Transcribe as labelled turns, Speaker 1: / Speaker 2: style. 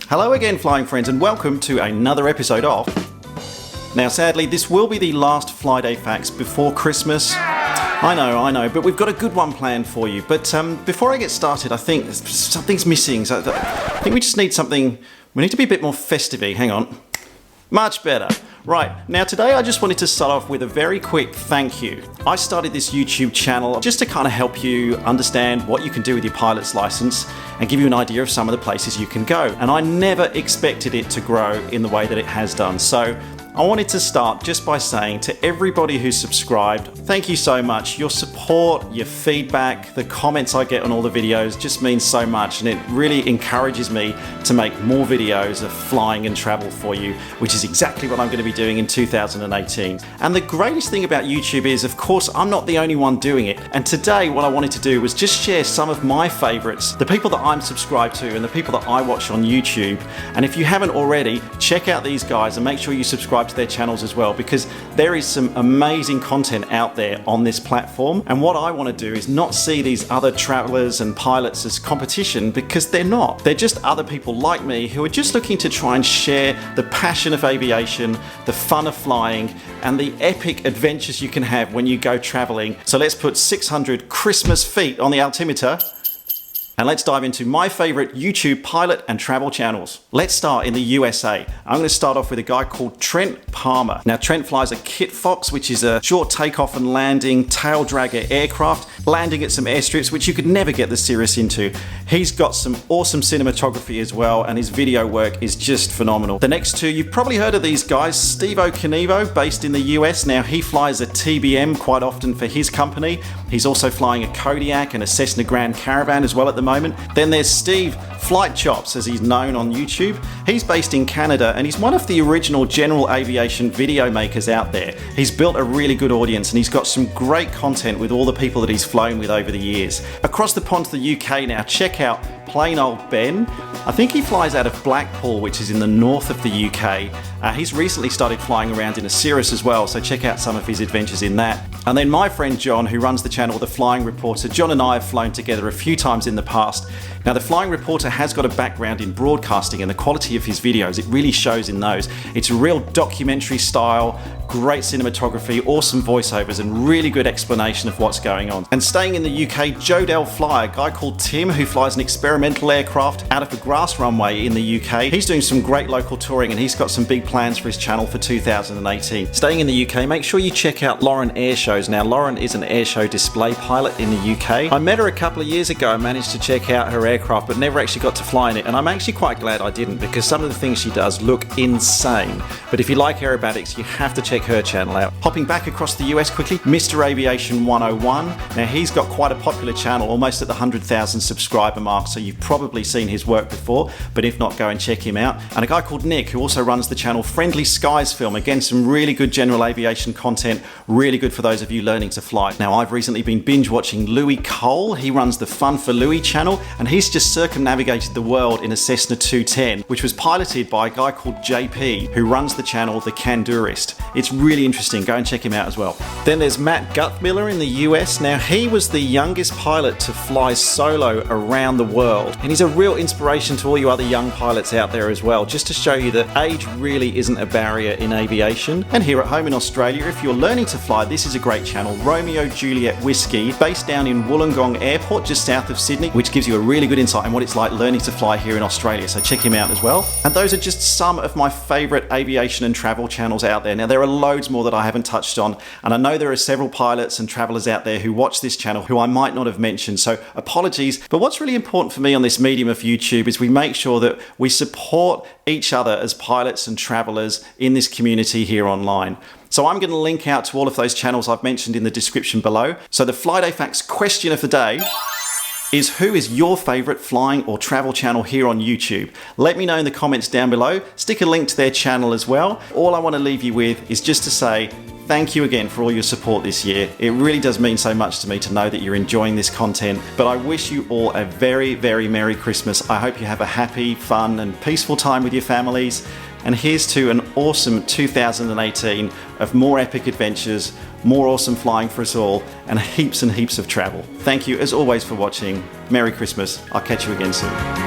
Speaker 1: Hello again, flying friends, and welcome to another episode of... Now, sadly, this will be the last Fly Day Facts before Christmas. I know, but we've got a good one planned for you. But before I get started, I think something's missing. So I think we just need something... We need to be a bit more festive-y. Hang on. Much better. Right, now today I just wanted to start off with a very quick thank you. I started this YouTube channel just to kind of help you understand what you can do with your pilot's license and give you an idea of some of the places you can go. And I never expected it to grow in the way that it has done. So I wanted to start just by saying to everybody who's subscribed, thank you so much. Your support, your feedback, the comments I get on all the videos just means so much, and it really encourages me to make more videos of flying and travel for you, which is exactly what I'm going to be doing in 2018. And the greatest thing about YouTube is, of course, I'm not the only one doing it. And today what I wanted to do was just share some of my favorites, the people that I'm subscribed to and the people that I watch on YouTube. And if you haven't already, check out these guys and make sure you subscribe to their channels as well, because there is some amazing content out there on this platform. And what I want to do is not see these other travelers and pilots as competition, because they're not. They're just other people like me who are just looking to try and share the passion of aviation, the fun of flying, and the epic adventures you can have when you go traveling. So let's put 600 Christmas feet on the altimeter. And let's dive into my favorite YouTube pilot and travel channels. Let's start in the USA. I'm going to start off with a guy called Trent Palmer. Now, Trent flies a Kit Fox, which is a short takeoff and landing tail dragger aircraft, landing at some airstrips, which you could never get the Cirrus into. He's got some awesome cinematography as well, and his video work is just phenomenal. The next two, you've probably heard of these guys. Steve O'Kenevo, based in the US. Now, he flies a TBM quite often for his company. He's also flying a Kodiak and a Cessna Grand Caravan as well at the moment. Then there's Steve Flight Chops, as he's known on YouTube. He's based in Canada, and he's one of the original general aviation video makers out there. He's built a really good audience, and he's got some great content with all the people that he's flown with over the years. Across the pond to the UK now, check out Plain Old Ben. I think he flies out of Blackpool, which is in the north of the UK. He's recently started flying around in a Cirrus as well, so check out some of his adventures in that. And then my friend John, who runs the channel The Flying Reporter. John and I have flown together a few times in the past. Now, The Flying Reporter has got a background in broadcasting, and the quality of his videos, it really shows in those. It's a real documentary style, great cinematography, awesome voiceovers, and really good explanation of what's going on. And staying in the UK, Jodel Fly, a guy called Tim who flies an experimental aircraft out of a grass runway in the UK. He's doing some great local touring, and he's got some big plans for his channel for 2018. Staying in the UK, make sure you check out Lauren Airshows. Now, Lauren is an airshow display pilot in the UK. I met her a couple of years ago and managed to check out her aircraft, but never actually got to fly in it, and I'm actually quite glad I didn't, because some of the things she does look insane. But if you like aerobatics, you have to check her channel out. Hopping back across the US quickly, Mr. Aviation 101. Now, he's got quite a popular channel, almost at the 100,000 subscriber mark, so you've probably seen his work before, but if not, go and check him out. And a guy called Nick, who also runs the channel Friendly Skies Film. Again, some really good general aviation content, really good for those of you learning to fly. Now, I've recently been binge watching Louie Cole. He runs the Fun for Louie channel, and he's just circumnavigated the world in a Cessna 210, which was piloted by a guy called JP, who runs the channel The Candurist. It's really interesting. Go and check him out as well. Then there's Matt Guthmiller in the US. Now, he was the youngest pilot to fly solo around the world, and he's a real inspiration to all you other young pilots out there as well, just to show you that age really isn't a barrier in aviation. And here at home in Australia, if you're learning to fly, this is a great channel, Romeo Juliet Whiskey, based down in Wollongong Airport, just south of Sydney, which gives you a really good insight on what it's like learning to fly here in Australia, so check him out as well. And those are just some of my favourite aviation and travel channels out there. Now, there are loads more that I haven't touched on, and I know there are several pilots and travellers out there who watch this channel who I might not have mentioned, so apologies. But what's really important for me on this medium of YouTube is we make sure that we support each other as pilots and travellers in this community here online. So I'm going to link out to all of those channels I've mentioned in the description below. So the Fly Day Facts question of the day is, who is your favourite flying or travel channel here on YouTube? Let me know in the comments down below. Stick a link to their channel as well. All I want to leave you with is just to say thank you again for all your support this year. It really does mean so much to me to know that you're enjoying this content. But I wish you all a very, very Merry Christmas. I hope you have a happy, fun and peaceful time with your families. And here's to an awesome 2018 of more epic adventures, more awesome flying for us all, and heaps of travel. Thank you as always for watching. Merry Christmas. I'll catch you again soon.